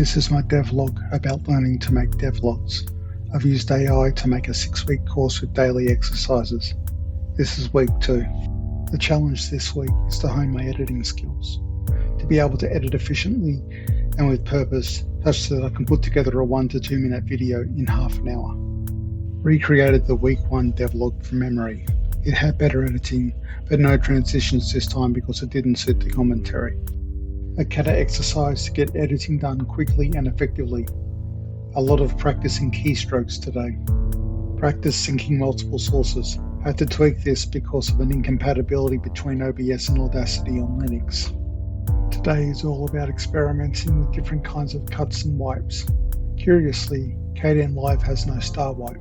This is my devlog about learning to make devlogs. I've used AI to make a 6-week course with daily exercises. This is week 2. The challenge this week is to hone my editing skills, to be able to edit efficiently and with purpose, such that I can put together a 1 to 2 minute video in half an hour. Recreated the week 1 devlog from memory. It had better editing, but no transitions this time because it didn't suit the commentary. A kata exercise to get editing done quickly and effectively. A lot of practicing keystrokes today. Practice syncing multiple sources. I had to tweak this because of an incompatibility between OBS and Audacity on Linux. Today is all about experimenting with different kinds of cuts and wipes. Curiously, KDenLive has no star wipe.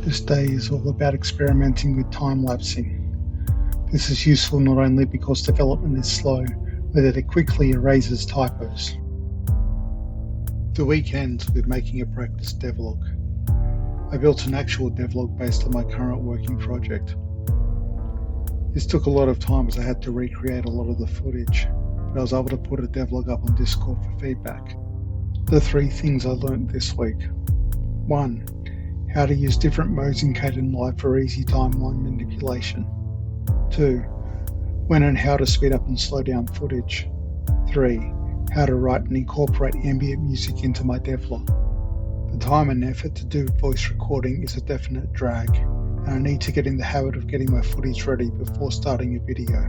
This day is all about experimenting with time-lapsing. This is useful not only because development is slow, but that it quickly erases typos. The week ends with making a practice devlog. I built an actual devlog based on my current working project. This took a lot of time as I had to recreate a lot of the footage, but I was able to put a devlog up on Discord for feedback. The 3 things I learned this week. 1. How to use different modes in KDenLive for easy timeline manipulation. 2. When and how to speed up and slow down footage. 3. How to write and incorporate ambient music into my devlog. The time and effort to do voice recording is a definite drag, and I need to get in the habit of getting my footage ready before starting a video.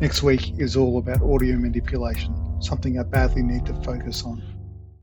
Next week is all about audio manipulation, something I badly need to focus on.